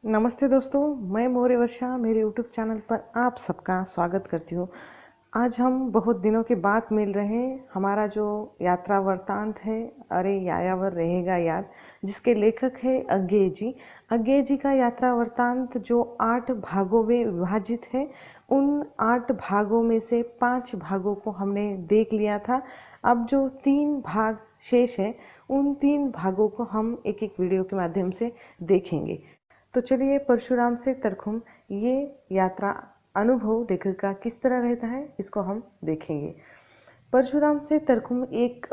नमस्ते दोस्तों, मैं मौर्य वर्षा मेरे यूट्यूब चैनल पर आप सबका स्वागत करती हूँ। आज हम बहुत दिनों के बाद मिल रहे हैं। हमारा जो यात्रा वृत्तांत है अरे यायावर रहेगा याद, जिसके लेखक है अज्ञेय जी। अज्ञेय जी का यात्रा वृत्तांत जो 8 भागों में विभाजित है, उन 8 भागों में से 5 भागों को हमने देख लिया था। अब जो 3 भाग शेष है, उन 3 भागों को हम एक एक वीडियो के माध्यम से देखेंगे। तो चलिए, परशुराम से तरखुम ये यात्रा अनुभव लेखक का किस तरह रहता है, इसको हम देखेंगे। परशुराम से तरखुम एक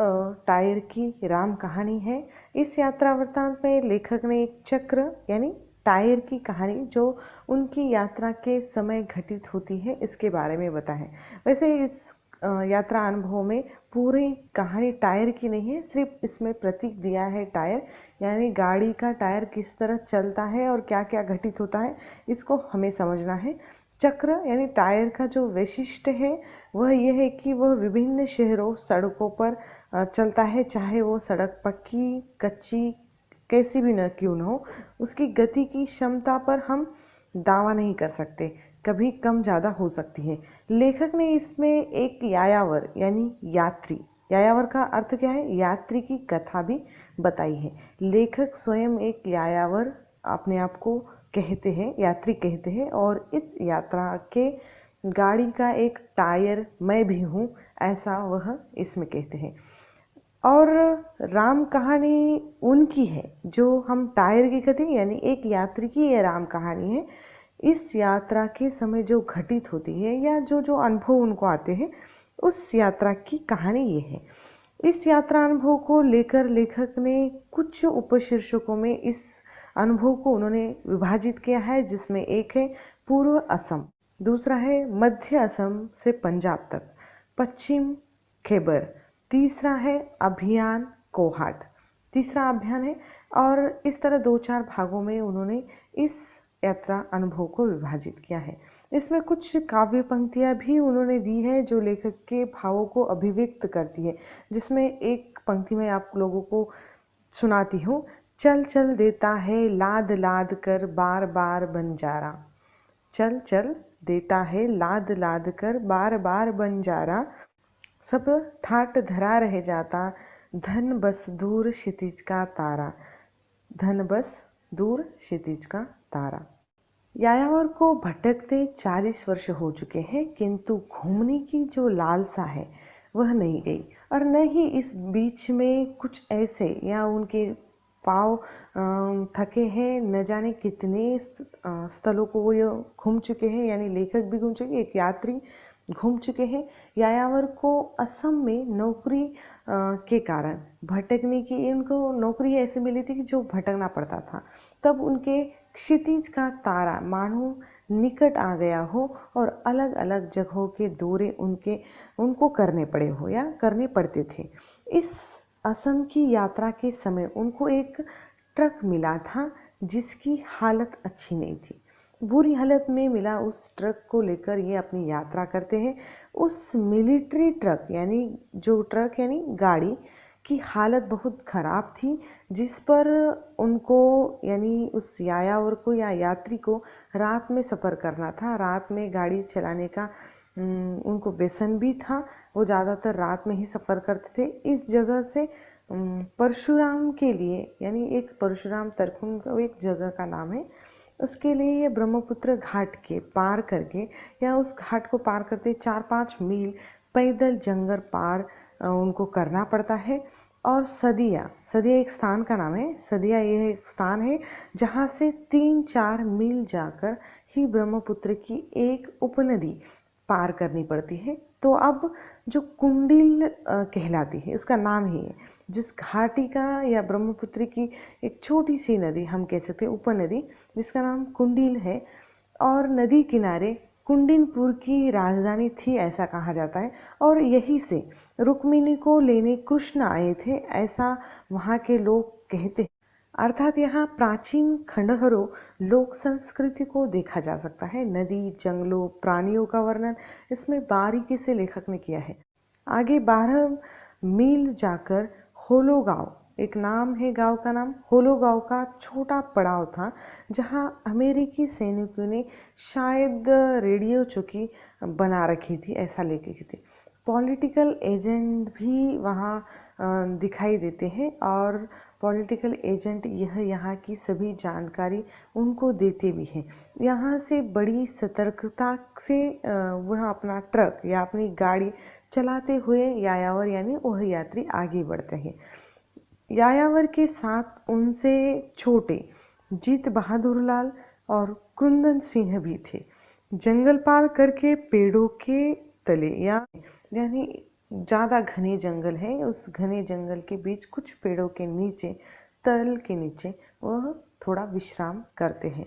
टायर की राम कहानी है। इस यात्रा वृत्तांत में लेखक ने एक चक्र यानी टायर की कहानी जो उनकी यात्रा के समय घटित होती है, इसके बारे में बताया है। वैसे इस यात्रा अनुभव में पूरी कहानी टायर की नहीं है, सिर्फ इसमें प्रतीक दिया है टायर, यानी गाड़ी का टायर किस तरह चलता है और क्या क्या घटित होता है, इसको हमें समझना है। चक्र यानी टायर का जो वैशिष्ट्य है वह यह है कि वह विभिन्न शहरों सड़कों पर चलता है, चाहे वो सड़क पक्की कच्ची कैसी भी न क्यों न हो। उसकी गति की क्षमता पर हम दावा नहीं कर सकते, कभी कम ज़्यादा हो सकती है। लेखक ने इसमें एक यायावर यानी यात्री, यायावर का अर्थ क्या है, यात्री की कथा भी बताई है। लेखक स्वयं एक यायावर अपने आप को कहते हैं, यात्री कहते हैं, और इस यात्रा के गाड़ी का एक टायर मैं भी हूँ, ऐसा वह इसमें कहते हैं। और राम कहानी उनकी है जो हम टायर की कहते हैं, यानी एक यात्री की ये राम कहानी है। इस यात्रा के समय जो घटित होती है या जो जो अनुभव उनको आते हैं, उस यात्रा की कहानी ये है। इस यात्रा अनुभव को लेकर लेखक ने कुछ उपशीर्षकों में इस अनुभव को उन्होंने विभाजित किया है, जिसमें एक है पूर्व असम, दूसरा है मध्य असम से पंजाब तक, पश्चिम खैबर, तीसरा है अभियान कोहाट, तीसरा अभियान है। और इस तरह 2-4 भागों में उन्होंने इस यात्रा अनुभव को विभाजित किया है। इसमें कुछ काव्य पंक्तियाँ भी उन्होंने दी है जो लेखक के भावों को अभिव्यक्त करती है, जिसमें एक पंक्ति में आप लोगों को सुनाती हूँ। चल चल देता है लाद लाद कर बार बार बंजारा, चल चल देता है लाद लाद कर बार बार बंजारा, सब ठाट धरा रह जाता धन बस दूर क्षितिज का तारा, धन बस दूर क्षितिज का तारा। यायावर को भटकते 40 वर्ष हो चुके हैं, किंतु घूमने की जो लालसा है वह नहीं गई, और न ही इस बीच में कुछ ऐसे या उनके पाँव थके हैं, न जाने कितने स्थलों को वो घूम चुके हैं, यानी लेखक भी घूम चुके, एक यात्री घूम चुके हैं। यायावर को असम में नौकरी के कारण भटकने की, उनको नौकरी ऐसी मिली थी कि जो भटकना पड़ता था, तब उनके क्षितिज का तारा मानो निकट आ गया हो और अलग अलग जगहों के दौरे उनको करने पड़े हो या करने पड़ते थे। इस असम की यात्रा के समय उनको एक ट्रक मिला था जिसकी हालत अच्छी नहीं थी। बुरी हालत में मिला उस ट्रक को लेकर ये अपनी यात्रा करते हैं। उस मिलिट्री ट्रक यानी जो ट्रक यानी गाड़ी की हालत बहुत ख़राब थी, जिस पर उनको यानी उस यायावर को या यात्री को रात में सफ़र करना था। रात में गाड़ी चलाने का उनको व्यसन भी था, वो ज़्यादातर रात में ही सफ़र करते थे। इस जगह से परशुराम के लिए यानी एक परशुराम तरखुम का एक जगह का नाम है, उसके लिए ये ब्रह्मपुत्र घाट के पार करके या उस घाट को पार करते 4-5 मील पैदल जंगल पार उनको करना पड़ता है। और सदिया, सदिया एक स्थान का नाम है। सदिया यह एक स्थान है जहाँ से 3-4 मील जाकर ही ब्रह्मपुत्र की एक उपनदी पार करनी पड़ती है। तो अब जो कुंडिल कहलाती है, इसका नाम ही है, जिस घाटी का या ब्रह्मपुत्र की एक छोटी सी नदी हम कह सकते हैं, उपनदी, जिसका नाम कुंडिल है, और नदी किनारे कुंडिनपुर की राजधानी थी ऐसा कहा जाता है। और यहीं से रुक्मिणी को लेने कृष्ण आए थे, ऐसा वहाँ के लोग कहते हैं। अर्थात यहाँ प्राचीन खंडहरों लोक संस्कृति को देखा जा सकता है। नदी, जंगलों, प्राणियों का वर्णन इसमें बारीकी से लेखक ने किया है। आगे 12 मील जाकर होलोगांव एक नाम है गांव का नाम होलो गांव का छोटा पड़ाव था, जहां अमेरिकी सैनिकों ने शायद रेडियो चौकी बना रखी थी, ऐसा लेके थी। पॉलिटिकल एजेंट भी वहाँ दिखाई देते हैं और पॉलिटिकल एजेंट यह यहाँ की सभी जानकारी उनको देते भी हैं। यहाँ से बड़ी सतर्कता से वह अपना ट्रक या अपनी गाड़ी चलाते हुए यायावर यानी वह यात्री आगे बढ़ते हैं। यायावर के साथ उनसे छोटे जीत बहादुर लाल और कुंदन सिंह भी थे। जंगल पार करके पेड़ों के तले यानी ज़्यादा घने जंगल है, उस घने जंगल के बीच कुछ पेड़ों के नीचे, तल के नीचे वह थोड़ा विश्राम करते हैं।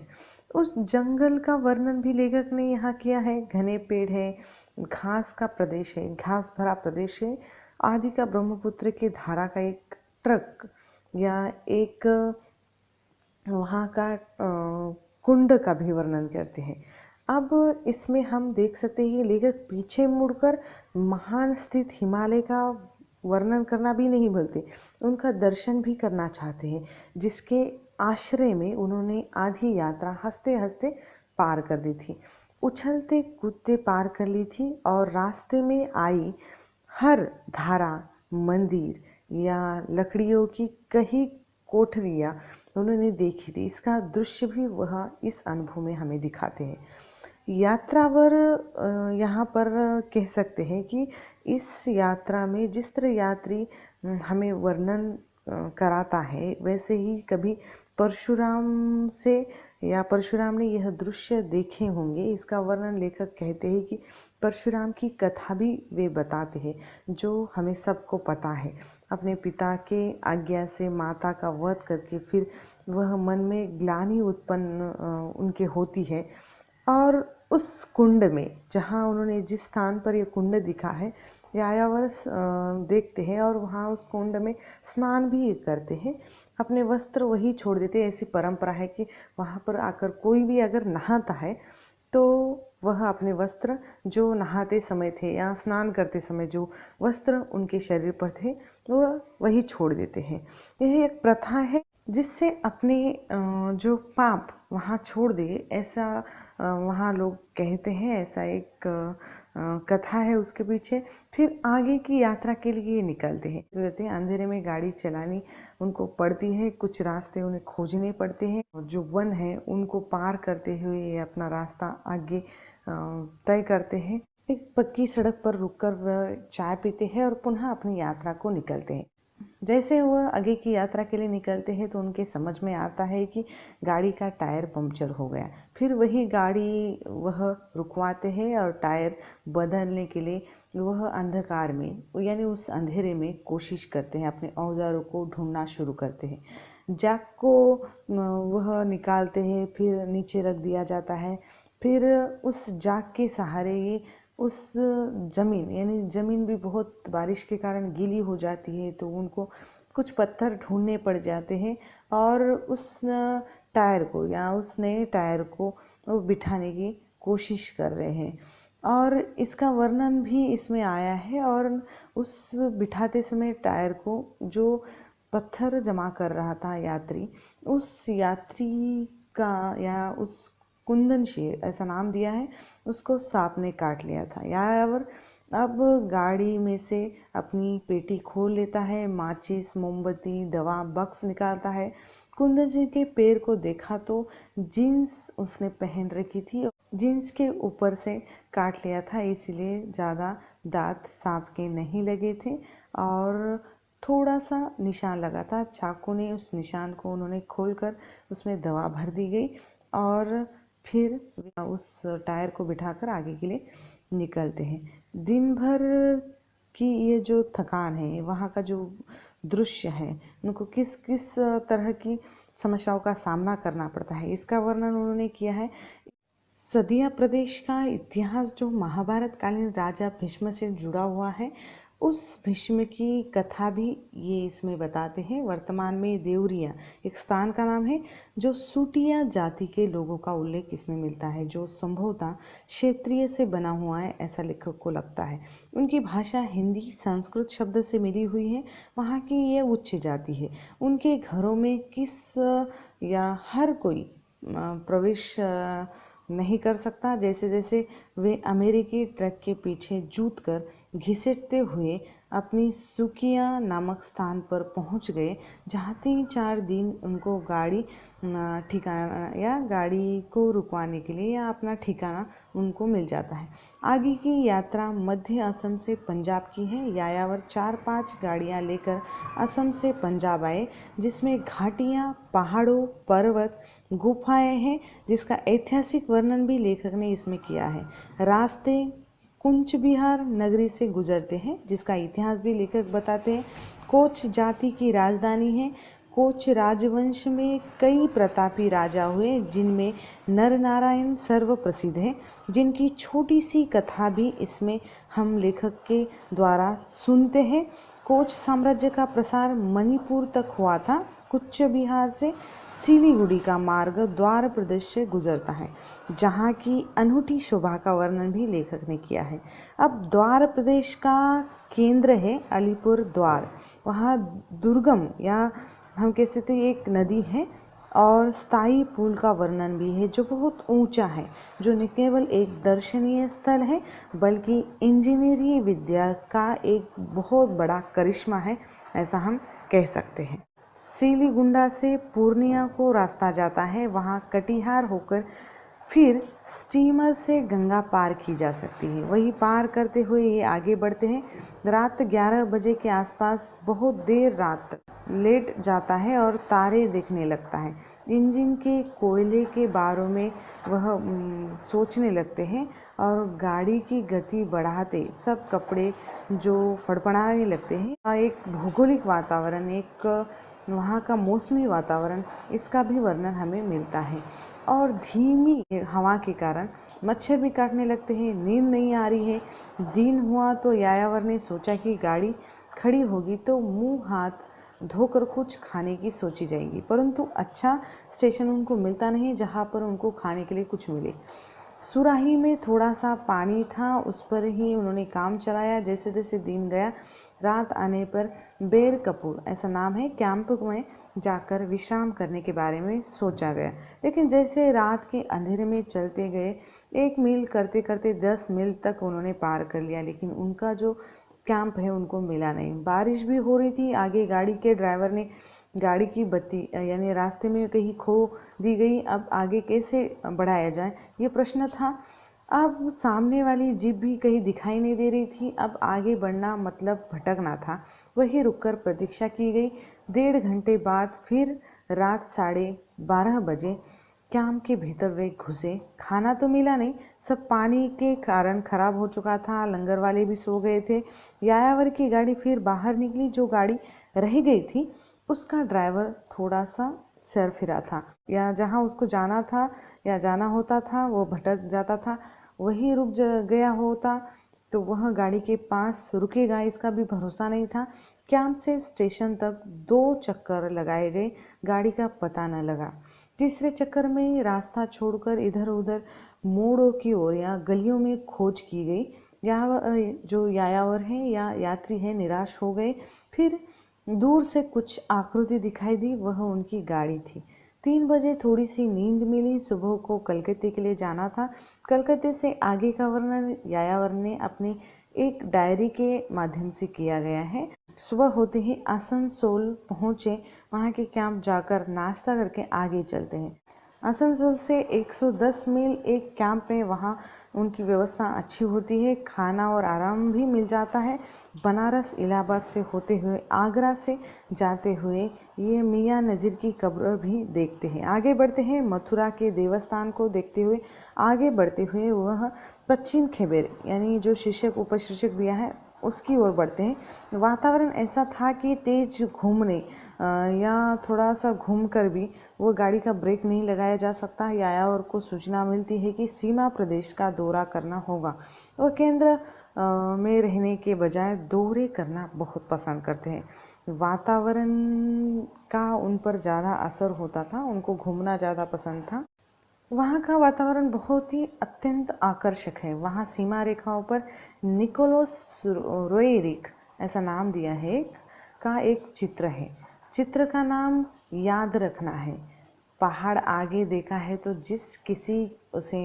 उस जंगल का वर्णन भी लेखक ने यहाँ किया है। घने पेड़ है, घास का प्रदेश है, घास भरा प्रदेश है। आदि का ब्रह्मपुत्र की धारा का एक ट्रक या एक वहाँ का कुंड का भी वर्णन करते हैं। अब इसमें हम देख सकते हैं लेखक पीछे मुड़कर महान स्थित हिमालय का वर्णन करना भी नहीं भूलते, उनका दर्शन भी करना चाहते हैं, जिसके आश्रय में उन्होंने आधी यात्रा हंसते हंसते पार कर दी थी, उछलते कूदते पार कर ली थी और रास्ते में आई हर धारा, मंदिर या लकड़ियों की कई कोठरियाँ उन्होंने देखी थी। इसका दृश्य भी वह इस अनुभव में हमें दिखाते हैं। यात्रावर यहाँ पर कह सकते हैं कि इस यात्रा में जिस तरह यात्री हमें वर्णन कराता है, वैसे ही कभी परशुराम से या परशुराम ने यह दृश्य देखे होंगे। इसका वर्णन लेखक कहते हैं कि परशुराम की कथा भी वे बताते हैं, जो हमें सबको पता है। अपने पिता के आज्ञा से माता का वध करके फिर वह मन में ग्लानि उत्पन्न उनके होती है और उस कुंड में, जहाँ उन्होंने जिस स्थान पर यह कुंड दिखा है, यायावर देखते हैं और वहाँ उस कुंड में स्नान भी करते हैं। अपने वस्त्र वही छोड़ देते हैं। ऐसी परंपरा है कि वहाँ पर आकर कोई भी अगर नहाता है तो वह अपने वस्त्र जो नहाते समय थे या स्नान करते समय जो वस्त्र उनके शरीर पर थे वह वही छोड़ देते हैं। यह एक प्रथा है जिससे अपने जो पाप वहाँ छोड़ दे, ऐसा वहाँ लोग कहते हैं। ऐसा एक कथा है उसके पीछे। फिर आगे की यात्रा के लिए निकलते हैं। अंधेरे में गाड़ी चलानी उनको पड़ती है, कुछ रास्ते उन्हें खोजने पड़ते हैं और जो वन है उनको पार करते हुए अपना रास्ता आगे तय करते हैं। एक पक्की सड़क पर रुककर चाय पीते हैं और पुनः अपनी यात्रा को निकलते हैं। जैसे वह आगे की यात्रा के लिए निकलते हैं तो उनके समझ में आता है कि गाड़ी का टायर पंक्चर हो गया। फिर वही गाड़ी वह रुकवाते हैं और टायर बदलने के लिए वह अंधकार में यानी उस अंधेरे में कोशिश करते हैं, अपने औजारों को ढूंढना शुरू करते हैं। जैक को वह निकालते हैं, फिर नीचे रख दिया जाता है। फिर उस जाग के सहारे ये उस ज़मीन यानी ज़मीन भी बहुत बारिश के कारण गीली हो जाती है, तो उनको कुछ पत्थर ढूंढने पड़ जाते हैं और उस टायर को या उस नए टायर को वो बिठाने की कोशिश कर रहे हैं। और इसका वर्णन भी इसमें आया है और उस बिठाते समय टायर को जो पत्थर जमा कर रहा था यात्री, उस यात्री का या उस कुंदन शेर ऐसा नाम दिया है, उसको सांप ने काट लिया था। यायावर अब गाड़ी में से अपनी पेटी खोल लेता है, माचिस, मोमबत्ती, दवा बक्स निकालता है। कुंदन जी के पैर को देखा तो जीन्स उसने पहन रखी थी, जीन्स के ऊपर से काट लिया था, इसीलिए ज़्यादा दांत सांप के नहीं लगे थे और थोड़ा सा निशान लगा था। चाकू ने उस निशान को उन्होंने खोलकर उसमें दवा भर दी गई और फिर उस टायर को बिठाकर आगे के लिए निकलते हैं। दिन भर की ये जो थकान है, वहाँ का जो दृश्य है, उनको किस किस तरह की समस्याओं का सामना करना पड़ता है, इसका वर्णन उन्होंने किया है। सदिया प्रदेश का इतिहास जो महाभारत कालीन राजा भीष्म से जुड़ा हुआ है, उस भीष्म की कथा भी ये इसमें बताते हैं। वर्तमान में देवरिया एक स्थान का नाम है, जो सूटिया जाति के लोगों का उल्लेख इसमें मिलता है, जो संभवतः क्षेत्रीय से बना हुआ है, ऐसा लेखक को लगता है। उनकी भाषा हिंदी संस्कृत शब्द से मिली हुई है। वहाँ की ये उच्च जाति है। उनके घरों में किस या हर कोई प्रवेश नहीं कर सकता। जैसे जैसे वे अमेरिकी ट्रक के पीछे जूत कर घिसटते हुए अपनी सुकिया नामक स्थान पर पहुंच गए, जहाँ 3-4 दिन उनको गाड़ी ठिकाना या गाड़ी को रुकवाने के लिए या अपना ठिकाना उनको मिल जाता है। आगे की यात्रा मध्य असम से पंजाब की है। यायावर 4-5 गाड़ियाँ लेकर असम से पंजाब आए, जिसमें घाटियाँ, पहाड़ों, पर्वत, गुफाएं हैं, जिसका ऐतिहासिक वर्णन भी लेखक ने इसमें किया है। रास्ते कुंच बिहार नगरी से गुजरते हैं, जिसका इतिहास भी लेखक बताते हैं। कोच जाति की राजधानी है। कोच राजवंश में कई प्रतापी राजा हुए, जिनमें नरनारायण सर्वप्रसिद्ध है, जिनकी छोटी सी कथा भी इसमें हम लेखक के द्वारा सुनते हैं। कोच साम्राज्य का प्रसार मणिपुर तक हुआ था। कुच बिहार से सिलीगुड़ी का मार्ग द्वार प्रदेश से गुजरता है, जहाँ की अनूठी शोभा का वर्णन भी लेखक ने किया है। अब द्वार प्रदेश का केंद्र है अलीपुर द्वार। वहाँ दुर्गम या हम कह सकते हैं एक नदी है और स्थायी पुल का वर्णन भी है, जो बहुत ऊंचा है, जो न केवल एक दर्शनीय स्थल है बल्कि इंजीनियरिंग विद्या का एक बहुत बड़ा करिश्मा है, ऐसा हम कह सकते हैं। सिलीगुंडा से पूर्णिया को रास्ता जाता है। वहाँ कटिहार होकर फिर स्टीमर से गंगा पार की जा सकती है। वही पार करते हुए ये आगे बढ़ते हैं। रात 11 बजे के आसपास बहुत देर रात तक लेट जाता है और तारे देखने लगता है। इंजन के कोयले के बारे में वह सोचने लगते हैं और गाड़ी की गति बढ़ाते सब कपड़े जो फड़फड़ाने लगते हैं। एक भौगोलिक वातावरण, एक वहाँ का मौसमी वातावरण, इसका भी वर्णन हमें मिलता है। और धीमी हवा के कारण मच्छर भी काटने लगते हैं। नींद नहीं आ रही है। दिन हुआ तो यायावर ने सोचा कि गाड़ी खड़ी होगी तो मुंह हाथ धोकर कुछ खाने की सोची जाएगी, परंतु अच्छा स्टेशन उनको मिलता नहीं जहाँ पर उनको खाने के लिए कुछ मिले। सुराही में थोड़ा सा पानी था, उस पर ही उन्होंने काम चलाया। जैसे जैसे दिन गया, रात आने पर बेर कपूर ऐसा नाम है कैंप में जाकर विश्राम करने के बारे में सोचा गया। लेकिन जैसे रात के अंधेरे में चलते गए, 1 मील करते करते 10 मील तक उन्होंने पार कर लिया, लेकिन उनका जो कैंप है उनको मिला नहीं। बारिश भी हो रही थी। आगे गाड़ी के ड्राइवर ने गाड़ी की बत्ती यानी रास्ते में कहीं खो दी गई। अब आगे कैसे बढ़ाया जाए, ये प्रश्न था। अब सामने वाली जीप भी कहीं दिखाई नहीं दे रही थी। अब आगे बढ़ना मतलब भटकना था। वहीं रुककर प्रतीक्षा की गई। 1.5 घंटे बाद फिर रात 12:30 बजे कैंप के भीतर वे घुसे। खाना तो मिला नहीं, सब पानी के कारण खराब हो चुका था। लंगर वाले भी सो गए थे। यायावर की गाड़ी फिर बाहर निकली। जो गाड़ी रह गई थी उसका ड्राइवर थोड़ा सा सर फिरा था, या जहाँ उसको जाना था या जाना होता था वो भटक जाता था। वही रुक गया होता तो वह गाड़ी के पास रुकेगा, इसका भी भरोसा नहीं था। कैंप से स्टेशन तक 2 चक्कर लगाए गए, गाड़ी का पता न लगा। तीसरे चक्कर में रास्ता छोड़कर इधर उधर मोड़ों की ओर या गलियों में खोज की गई। यहाँ जो यायावर है या यात्री है निराश हो गए। फिर दूर से कुछ आकृति दिखाई दी, वह उनकी गाड़ी थी। 3 बजे थोड़ी सी नींद मिली। सुबह को कलकत्ते के लिए जाना था। कलकत्ते से आगे का वर्णन यायावर ने अपने एक डायरी के माध्यम से किया गया है। सुबह होते ही आसनसोल पहुँचे। वहाँ के कैंप जाकर नाश्ता करके आगे चलते हैं। आसनसोल से 110 मील एक कैंप में, वहाँ उनकी व्यवस्था अच्छी होती है, खाना और आराम भी मिल जाता है। बनारस इलाहाबाद से होते हुए आगरा से जाते हुए ये मियाँ नज़ीर की कब्र भी देखते हैं। आगे बढ़ते हैं, मथुरा के देवस्थान को देखते हुए आगे बढ़ते हुए वह पश्चिम खेबर यानी जो शीर्षक उपशीर्षक दिया है उसकी ओर बढ़ते हैं। वातावरण ऐसा था कि तेज घूमने या थोड़ा सा घूमकर भी वो गाड़ी का ब्रेक नहीं लगाया जा सकता। यायावर को सूचना मिलती है कि सीमा प्रदेश का दौरा करना होगा। वह केंद्र में रहने के बजाय दौरे करना बहुत पसंद करते हैं। वातावरण का उन पर ज़्यादा असर होता था, उनको घूमना ज़्यादा पसंद था। वहाँ का वातावरण बहुत ही अत्यंत आकर्षक है। वहाँ सीमा रेखाओं पर निकोलस रोएरिक ऐसा नाम दिया है का एक चित्र है। चित्र का नाम याद रखना है। पहाड़ आगे देखा है तो जिस किसी उसे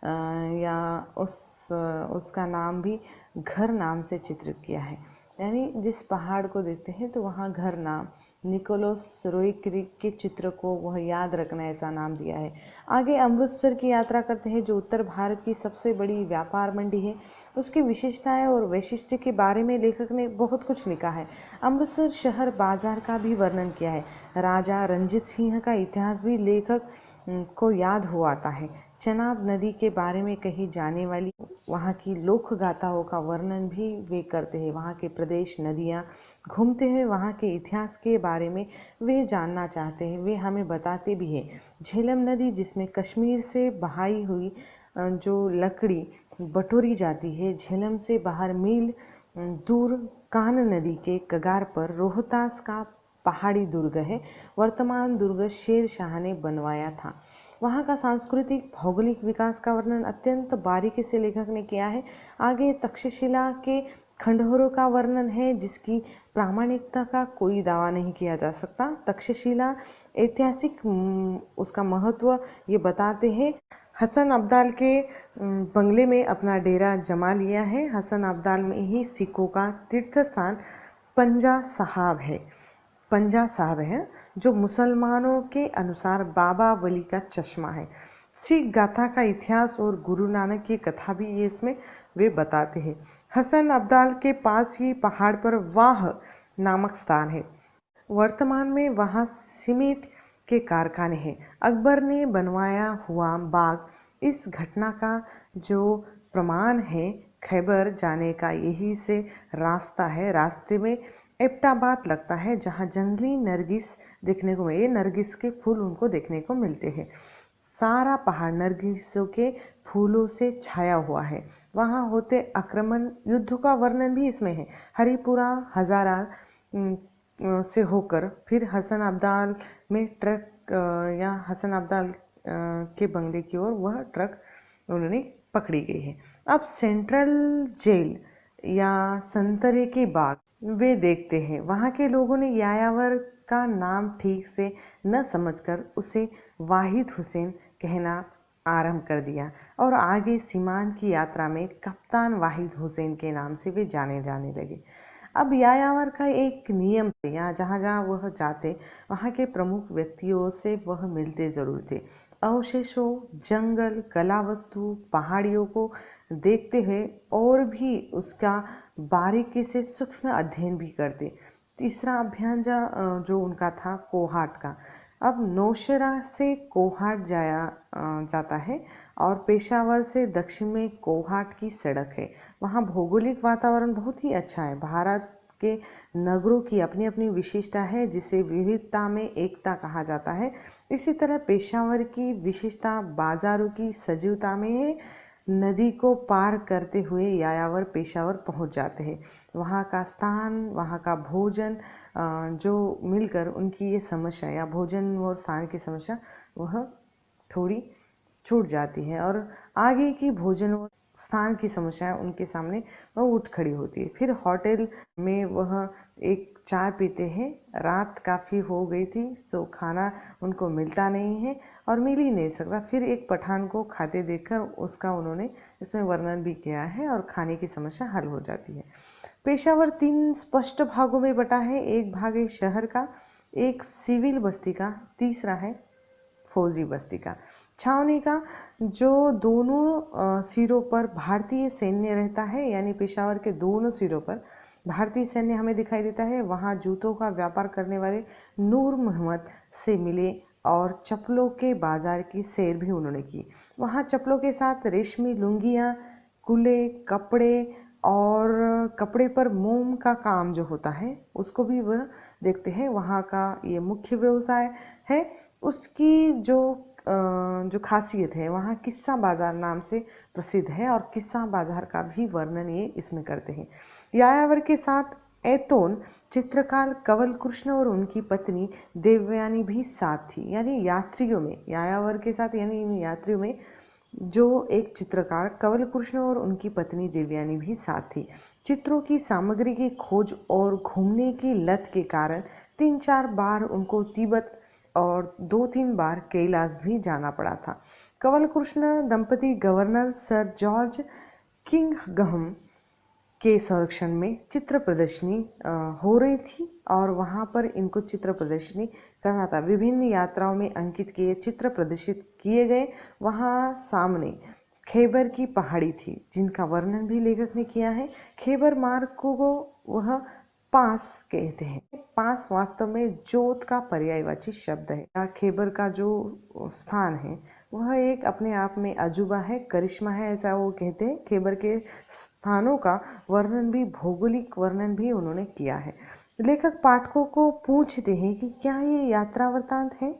या उसका नाम भी घर नाम से चित्रित किया है, यानी जिस पहाड़ को देखते हैं तो वहाँ घर नाम निकोलस रोएरिक के चित्र को वह याद रखना ऐसा नाम दिया है। आगे अमृतसर की यात्रा करते हैं जो उत्तर भारत की सबसे बड़ी व्यापार मंडी है। उसकी विशेषताएं और वैशिष्ट्य के बारे में लेखक ने बहुत कुछ लिखा है। अमृतसर शहर बाजार का भी वर्णन किया है। राजा रंजीत सिंह का इतिहास भी लेखक को याद हो आता है। चनाब नदी के बारे में कही जाने वाली वहाँ की लोक गाथाओं का वर्णन भी वे करते हैं। वहाँ के प्रदेश नदियाँ घूमते हुए वहाँ के इतिहास के बारे में वे जानना चाहते हैं, वे हमें बताते भी हैं। झेलम नदी जिसमें कश्मीर से बहाई हुई जो लकड़ी बटोरी जाती है, झेलम से बाहर मील दूर कान नदी के कगार पर रोहतास का पहाड़ी दुर्ग है। वर्तमान दुर्ग शेर शाह ने बनवाया था। वहाँ का सांस्कृतिक भौगोलिक विकास का वर्णन अत्यंत बारीकी से लेखक ने किया है। आगे तक्षशिला के खंडहरों का वर्णन है जिसकी प्रामाणिकता का कोई दावा नहीं किया जा सकता। तक्षशिला ऐतिहासिक उसका महत्व ये बताते हैं। हसन अब्दाल के बंगले में अपना डेरा जमा लिया है। हसन अब्दाल में ही सिखों का तीर्थ स्थान पंजा साहब है जो मुसलमानों के अनुसार बाबा वली का चश्मा है। सिख गाथा का इतिहास और गुरु नानक की कथा भी ये इसमें वे बताते हैं। हसन अब्दाल के पास ही पहाड़ पर वाह नामक स्थान है। वर्तमान में वहाँ सीमेंट के कारखाने हैं। अकबर ने बनवाया हुआ बाग इस घटना का जो प्रमाण है। खैबर जाने का यही से रास्ता है। रास्ते में एबटाबाद लगता है जहाँ जंगली नरगिस देखने को मिले, नरगिस के फूल उनको देखने को मिलते हैं। सारा पहाड़ नरगिसों के फूलों से छाया हुआ है। वहाँ होते आक्रमण युद्ध का वर्णन भी इसमें है। हरिपुरा हजारा से होकर फिर हसन अब्दाल में ट्रक या हसन अब्दाल के बंगले की ओर वह ट्रक उन्होंने पकड़ी गई है। अब सेंट्रल जेल या संतरे के बाग वे देखते हैं। वहाँ के लोगों ने यायावर का नाम ठीक से न समझकर उसे वाहिद हुसैन कहना आरंभ कर दिया और आगे सीमान की यात्रा में कप्तान वाहिद हुसैन के नाम से वे जाने लगे। अब यायावर का एक नियम थे, यहाँ जहाँ जहाँ वह जाते वहाँ के प्रमुख व्यक्तियों से वह मिलते जरूर थे। अवशेषों, जंगल, कला वस्तु, पहाड़ियों को देखते हुए और भी उसका बारीकी से सूक्ष्म अध्ययन भी करते। तीसरा अभियान जो उनका था कोहाट का। अब नौशेरा से कोहाट जाता है और पेशावर से दक्षिण में कोहाट की सड़क है। वहाँ भौगोलिक वातावरण बहुत ही अच्छा है। भारत के नगरों की अपनी अपनी विशेषता है जिसे विविधता में एकता कहा जाता है। इसी तरह पेशावर की विशेषता बाजारों की सजीवता में है। नदी को पार करते हुए यायावर पेशावर पहुंच जाते हैं। वहाँ का स्थान, वहाँ का भोजन जो मिलकर उनकी ये समस्या या भोजन और स्थान की समस्या वह थोड़ी छूट जाती है और आगे की भोजन और स्थान की समस्याएं उनके सामने वह उठ खड़ी होती है। फिर होटल में वह एक चाय पीते हैं। रात काफ़ी हो गई थी सो खाना उनको मिलता नहीं है और मिल ही नहीं सकता। फिर एक पठान को खाते देखकर उसका उन्होंने इसमें वर्णन भी किया है और खाने की समस्या हल हो जाती है। पेशावर 3 स्पष्ट भागों में बटा है। एक भाग है शहर का, एक सिविल बस्ती का, तीसरा है फौजी बस्ती का। छावनी का जो दोनों सिरों पर भारतीय सैन्य रहता है, यानी पेशावर के दोनों सिरों पर भारतीय सैन्य हमें दिखाई देता है। वहाँ जूतों का व्यापार करने वाले नूर मोहम्मद से मिले और चप्पलों के बाजार की सैर भी उन्होंने की। वहाँ चप्पलों के साथ रेशमी लुंगियाँ, कुले, कपड़े और कपड़े पर मोम का काम जो होता है उसको भी वह देखते हैं। वहाँ का ये मुख्य व्यवसाय है। उसकी जो जो खासियत है वहाँ किस्सा बाजार नाम से प्रसिद्ध है और किस्सा बाजार का भी वर्णन ये इसमें करते हैं। यायावर के साथ ऐतोन चित्रकार कंवल कृष्ण और उनकी पत्नी देवयानी भी साथ थी। यानी यात्रियों में यायावर के साथ यानी इन यात्रियों में जो एक चित्रकार कंवल कृष्ण और उनकी पत्नी देवयानी भी साथ थी। चित्रों की सामग्री की खोज और घूमने की लत के कारण 3-4 बार उनको तिब्बत और 2-3 बार कैलाश भी जाना पड़ा था। कंवल कृष्ण दंपति गवर्नर सर जॉर्ज किंगहम के संरक्षण में चित्र प्रदर्शनी हो रही थी और वहाँ पर इनको चित्र प्रदर्शनी करना था। विभिन्न यात्राओं में अंकित किए चित्र प्रदर्शित किए गए। वहाँ सामने खैबर की पहाड़ी थी जिनका वर्णन भी लेखक ने किया है। खैबर मार्ग को वह पास कहते हैं। पास वास्तव में जोत का पर्यायवाची शब्द है। खैबर का जो स्थान है वह एक अपने आप में अजूबा है, करिश्मा है, ऐसा वो कहते हैं। खैबर के स्थानों का वर्णन भी, भौगोलिक वर्णन भी उन्होंने किया है। लेखक पाठकों को पूछते हैं कि क्या ये यात्रा वृत्तांत है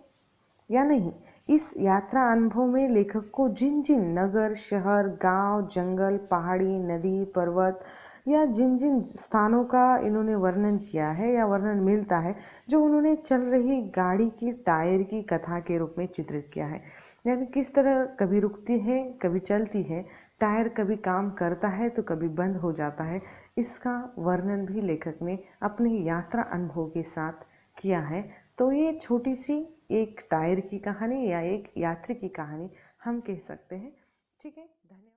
या नहीं। इस यात्रा अनुभव में लेखक को जिन जिन नगर, शहर, गांव, जंगल, पहाड़ी, नदी, पर्वत या जिन जिन स्थानों का इन्होंने वर्णन किया है या वर्णन मिलता है, जो उन्होंने चल रही गाड़ी की टायर की कथा के रूप में चित्रित किया है। यानी किस तरह कभी रुकती है, कभी चलती है, टायर कभी काम करता है तो कभी बंद हो जाता है। इसका वर्णन भी लेखक ने अपने यात्रा अनुभव के साथ किया है। तो ये छोटी सी एक टायर की कहानी या एक यात्री की कहानी हम कह सकते हैं। ठीक है, धन्यवाद।